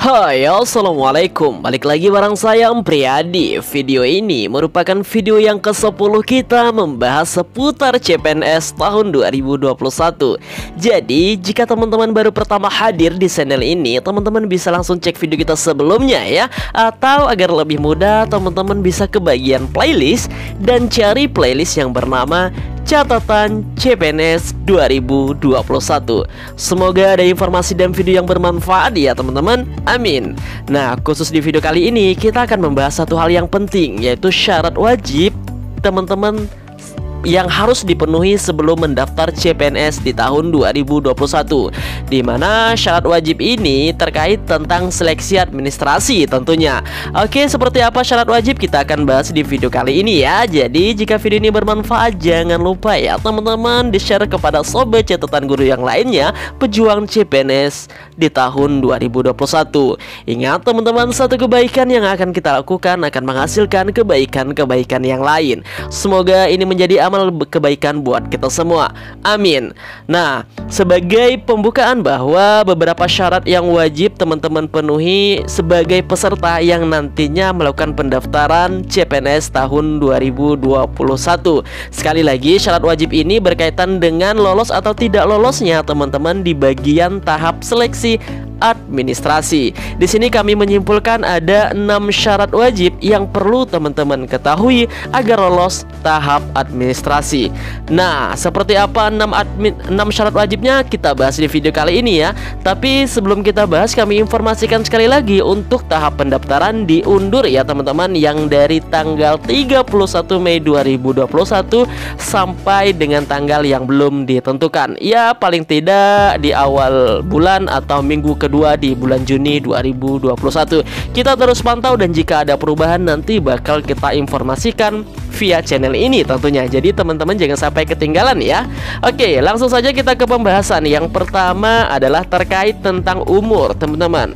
Hai, assalamualaikum. Balik lagi bareng saya Priyadi. Video ini merupakan video yang ke-10 kita membahas seputar CPNS tahun 2021. Jadi jika teman-teman baru pertama hadir di channel ini, teman-teman bisa langsung cek video kita sebelumnya ya. Atau agar lebih mudah, teman-teman bisa ke bagian playlist dan cari playlist yang bernama Catatan CPNS 2021. Semoga ada informasi dan video yang bermanfaat ya teman-teman. Amin. Nah, khusus di video kali ini kita akan membahas satu hal yang penting, yaitu syarat wajib teman-teman yang harus dipenuhi sebelum mendaftar CPNS di tahun 2021, dimana syarat wajib ini terkait tentang seleksi administrasi tentunya. Oke, seperti apa syarat wajib kita akan bahas di video kali ini ya. Jadi jika video ini bermanfaat, jangan lupa ya teman-teman di-share kepada sobat catatan guru yang lainnya pejuang CPNS di tahun 2021. Ingat teman-teman, satu kebaikan yang akan kita lakukan akan menghasilkan kebaikan-kebaikan yang lain. Semoga ini menjadi amal kebaikan buat kita semua. Amin. Nah, sebagai pembukaan bahwa beberapa syarat yang wajib teman-teman penuhi sebagai peserta yang nantinya melakukan pendaftaran CPNS tahun 2021. Sekali lagi, syarat wajib ini berkaitan dengan lolos atau tidak lolosnya teman-teman di bagian tahap seleksi administrasi. Di sini kami menyimpulkan ada 6 syarat wajib yang perlu teman-teman ketahui agar lolos tahap administrasi. Nah, seperti apa 6 syarat wajibnya kita bahas di video kali ini ya. Tapi sebelum kita bahas, kami informasikan sekali lagi untuk tahap pendaftaran diundur ya teman-teman, yang dari tanggal 31 Mei 2021 sampai dengan tanggal yang belum ditentukan. Ya, paling tidak di awal bulan atau minggu kedua di bulan Juni 2021. Kita terus pantau dan jika ada perubahan nanti bakal kita informasikan via channel ini tentunya. Jadi teman-teman jangan sampai ketinggalan ya. Oke, langsung saja kita ke pembahasan. Yang pertama adalah terkait tentang umur teman-teman.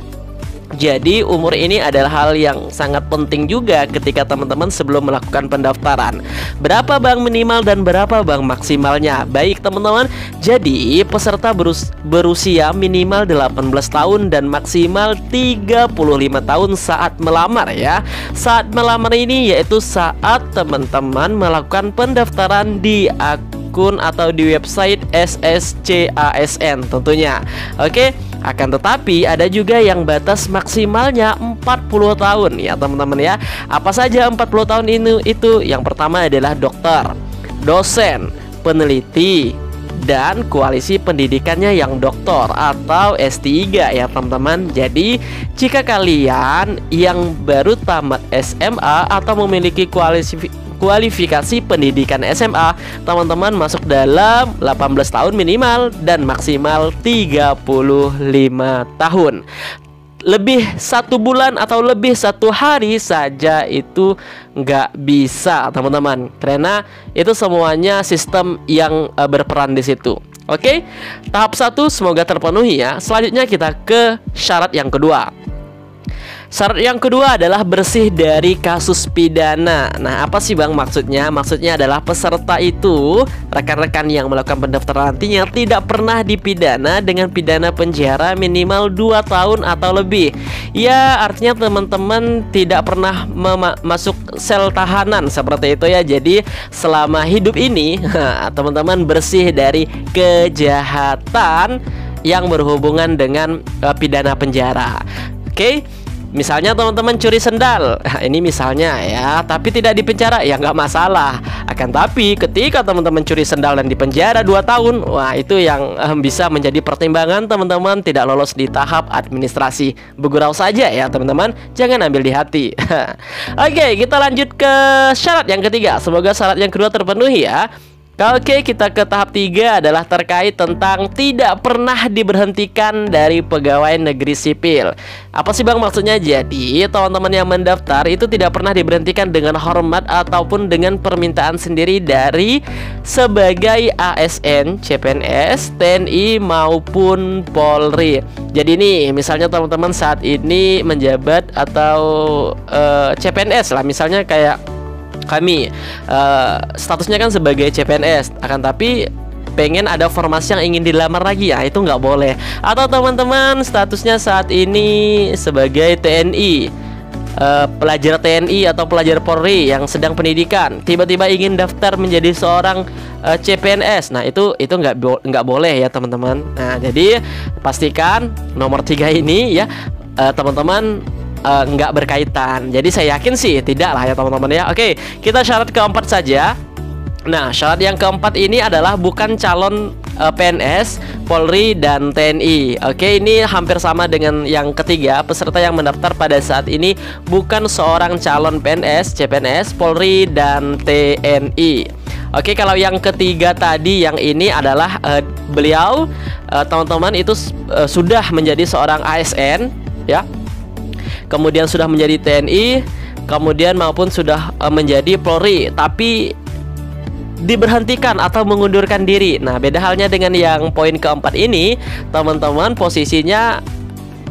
Jadi umur ini adalah hal yang sangat penting juga ketika teman-teman sebelum melakukan pendaftaran. Berapa bang minimal dan berapa bang maksimalnya? Baik teman-teman, jadi peserta berusia minimal 18 tahun dan maksimal 35 tahun saat melamar ya. Saat melamar ini yaitu saat teman-teman melakukan pendaftaran di akun atau di website SSCASN tentunya. Oke. Akan tetapi ada juga yang batas maksimalnya 40 tahun ya teman-teman ya. Apa saja 40 tahun itu? Yang pertama adalah dokter, dosen, peneliti, dan koalisi pendidikannya yang doktor atau S3 ya teman-teman. Jadi jika kalian yang baru tamat SMA atau memiliki kualifikasi pendidikan SMA, teman-teman masuk dalam 18 tahun minimal dan maksimal 35 tahun. Lebih 1 bulan atau lebih 1 hari saja itu nggak bisa teman-teman, karena itu semuanya sistem yang berperan di situ. Oke, tahap 1 semoga terpenuhi ya. Selanjutnya kita ke syarat yang kedua. Syarat yang kedua adalah bersih dari kasus pidana. Nah, apa sih bang maksudnya? Maksudnya adalah peserta itu, rekan-rekan yang melakukan pendaftaran nantinya tidak pernah dipidana dengan pidana penjara minimal 2 tahun atau lebih. Ya, artinya teman-teman tidak pernah masuk sel tahanan seperti itu ya. Jadi selama hidup ini teman-teman bersih dari kejahatan yang berhubungan dengan pidana penjara. Oke. Misalnya teman-teman curi sendal, ini misalnya ya, tapi tidak dipenjara ya nggak masalah. Akan tapi ketika teman-teman curi sendal dan dipenjara 2 tahun, wah itu yang bisa menjadi pertimbangan teman-teman tidak lolos di tahap administrasi. Bergurau saja ya teman-teman, jangan ambil di hati. Oke, kita lanjut ke syarat yang ketiga. Semoga syarat yang kedua terpenuhi ya. Oke, kita ke tahap 3 adalah terkait tentang tidak pernah diberhentikan dari pegawai negeri sipil. Apa sih bang maksudnya? Jadi teman-teman yang mendaftar itu tidak pernah diberhentikan dengan hormat ataupun dengan permintaan sendiri dari sebagai ASN, CPNS, TNI maupun Polri. Jadi nih misalnya teman-teman saat ini menjabat atau CPNS lah, misalnya kayak kami statusnya kan sebagai CPNS, akan tapi pengen ada formasi yang ingin dilamar lagi, ya itu nggak boleh. Atau teman-teman statusnya saat ini sebagai TNI, pelajar TNI atau pelajar Polri yang sedang pendidikan, tiba-tiba ingin daftar menjadi seorang CPNS. Nah itu nggak boleh ya teman-teman. Nah jadi pastikan nomor 3 ini ya teman-teman nggak berkaitan. Jadi saya yakin sih tidak lah ya teman-teman ya. Oke, kita syarat keempat saja. Nah, syarat yang keempat ini adalah bukan calon PNS, Polri, dan TNI. Oke, ini hampir sama dengan yang ketiga. Peserta yang mendaftar pada saat ini bukan seorang calon PNS, CPNS, Polri, dan TNI. Oke, kalau yang ketiga tadi, yang ini adalah beliau teman-teman itu sudah menjadi seorang ASN ya, kemudian sudah menjadi TNI, kemudian maupun sudah menjadi Polri, tapi diberhentikan atau mengundurkan diri. Nah, beda halnya dengan yang poin keempat ini, teman-teman posisinya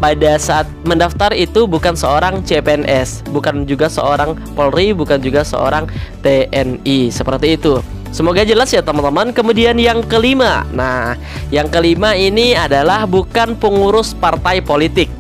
pada saat mendaftar itu bukan seorang CPNS, bukan juga seorang Polri, bukan juga seorang TNI. Seperti itu. Semoga jelas ya teman-teman. Kemudian yang kelima. Nah, yang kelima ini adalah bukan pengurus partai politik.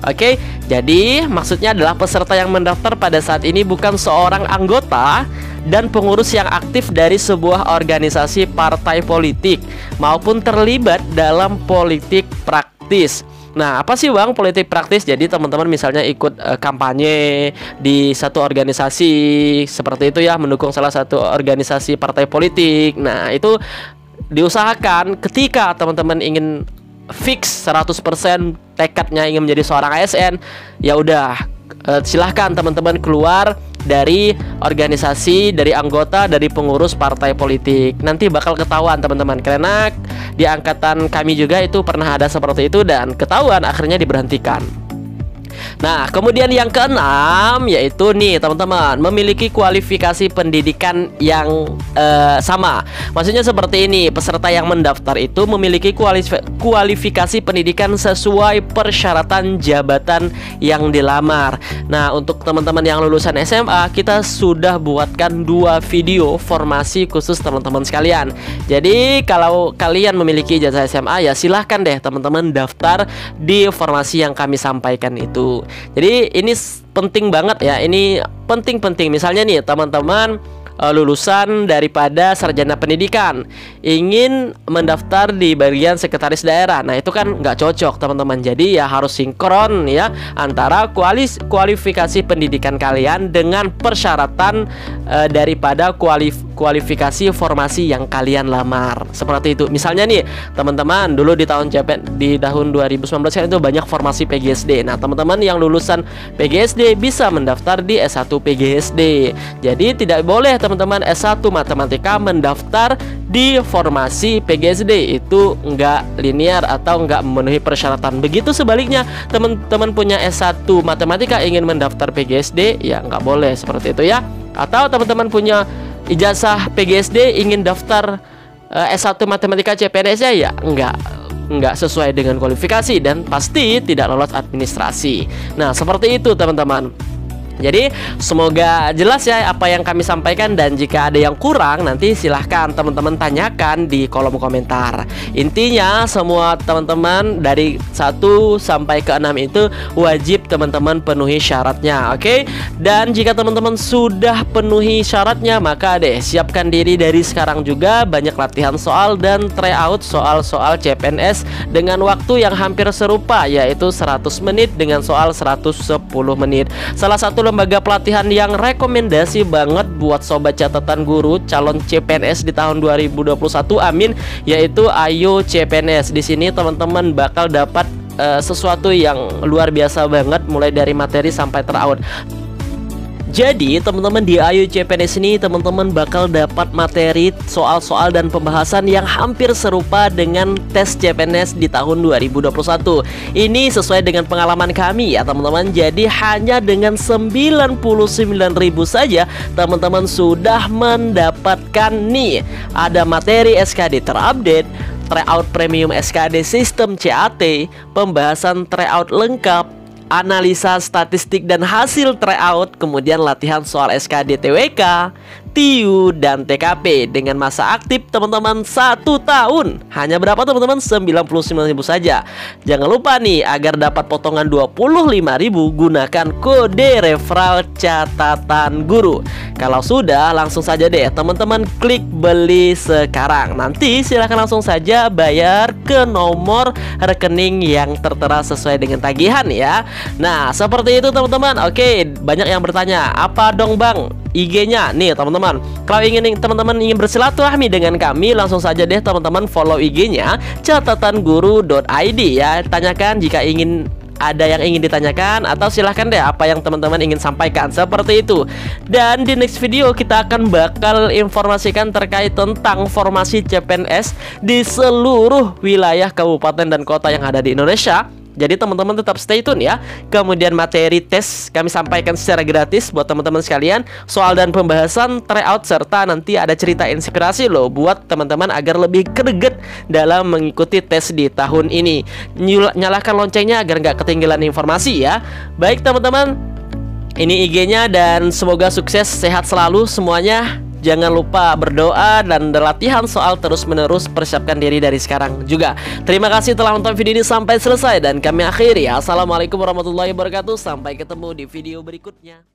Oke, jadi maksudnya adalah peserta yang mendaftar pada saat ini bukan seorang anggota dan pengurus yang aktif dari sebuah organisasi partai politik maupun terlibat dalam politik praktis. Nah, apa sih Bang politik praktis? Jadi teman-teman misalnya ikut kampanye di satu organisasi seperti itu ya, mendukung salah satu organisasi partai politik. Nah, itu diusahakan ketika teman-teman ingin fix 100% tekadnya ingin menjadi seorang ASN, ya udah silahkan teman-teman keluar dari organisasi, dari anggota, dari pengurus partai politik. Nanti bakal ketahuan teman-teman, karena di angkatan kami juga itu pernah ada seperti itu dan ketahuan akhirnya diberhentikan. Nah, kemudian yang keenam yaitu nih teman-teman, memiliki kualifikasi pendidikan yang sama. Maksudnya seperti ini, peserta yang mendaftar itu memiliki kualifikasi pendidikan sesuai persyaratan jabatan yang dilamar. Nah, untuk teman-teman yang lulusan SMA, kita sudah buatkan 2 video formasi khusus teman-teman sekalian. Jadi kalau kalian memiliki ijazah SMA, ya silahkan deh teman-teman daftar di formasi yang kami sampaikan itu. Jadi ini penting banget ya, ini penting-penting. Misalnya nih teman-teman lulusan daripada sarjana pendidikan ingin mendaftar di bagian sekretaris daerah. Nah itu kan nggak cocok teman-teman. Jadi ya harus sinkron ya antara kualifikasi pendidikan kalian dengan persyaratan daripada kualifikasi formasi yang kalian lamar. Seperti itu. Misalnya nih teman-teman dulu di tahun 2019 kan itu banyak formasi PGSD. Nah teman-teman yang lulusan PGSD bisa mendaftar di S1 PGSD. Jadi tidak boleh teman-teman S1 matematika mendaftar di formasi PGSD, itu nggak linear atau nggak memenuhi persyaratan. Begitu sebaliknya, teman-teman punya S1 matematika ingin mendaftar PGSD, ya nggak boleh seperti itu ya. Atau teman-teman punya ijazah PGSD ingin daftar S1 matematika CPNS ya nggak sesuai dengan kualifikasi dan pasti tidak lolos administrasi. Nah seperti itu teman-teman. Jadi semoga jelas ya apa yang kami sampaikan, dan jika ada yang kurang nanti silahkan teman-teman tanyakan di kolom komentar. Intinya semua teman-teman dari 1 sampai ke 6 itu wajib teman-teman penuhi syaratnya, oke? Dan jika teman-teman sudah penuhi syaratnya, maka siapkan diri dari sekarang juga, banyak latihan soal dan tryout soal-soal CPNS dengan waktu yang hampir serupa, yaitu 100 menit dengan soal 110 menit. Salah satu lembaga pelatihan yang rekomendasi banget buat sobat catatan guru calon CPNS di tahun 2021 amin, yaitu Ayo CPNS. Di sini teman-teman bakal dapat sesuatu yang luar biasa banget, mulai dari materi sampai tryout. Jadi teman-teman di Ayo CPNS ini teman-teman bakal dapat materi, soal-soal dan pembahasan yang hampir serupa dengan tes CPNS di tahun 2021. Ini sesuai dengan pengalaman kami ya teman-teman. Jadi hanya dengan 99.000 saja teman-teman sudah mendapatkan nih, ada materi SKD terupdate, tryout premium SKD sistem CAT, pembahasan tryout lengkap, analisa statistik dan hasil tryout, kemudian latihan soal SKD TWK, TIU, dan TKP dengan masa aktif teman-teman 1 tahun. Hanya berapa teman-teman? 99.000 saja. Jangan lupa nih, agar dapat potongan 25.000 gunakan kode referral catatan guru. Kalau sudah, langsung saja deh teman-teman klik beli sekarang. Nanti silahkan langsung saja bayar ke nomor rekening yang tertera sesuai dengan tagihan ya. Nah, seperti itu teman-teman. Oke, banyak yang bertanya, apa dong Bang IG-nya? Nih teman-teman, kalau teman-teman ingin bersilaturahmi dengan kami, langsung saja deh teman-teman follow IG-nya catatanguru.id ya. Tanyakan jika ada yang ingin ditanyakan, atau silahkan deh apa yang teman-teman ingin sampaikan, seperti itu. Dan di next video kita akan bakal informasikan terkait tentang formasi CPNS di seluruh wilayah kabupaten dan kota yang ada di Indonesia. Jadi teman-teman tetap stay tune ya. Kemudian materi tes kami sampaikan secara gratis buat teman-teman sekalian. Soal dan pembahasan tryout, serta nanti ada cerita inspirasi loh buat teman-teman agar lebih greget dalam mengikuti tes di tahun ini. Nyalakan loncengnya agar nggak ketinggalan informasi ya. Baik teman-teman, ini IG-nya, dan semoga sukses, sehat selalu semuanya. Jangan lupa berdoa dan latihan soal terus-menerus, persiapkan diri dari sekarang juga. Terima kasih telah menonton video ini sampai selesai, dan kami akhiri. Assalamualaikum warahmatullahi wabarakatuh. Sampai ketemu di video berikutnya.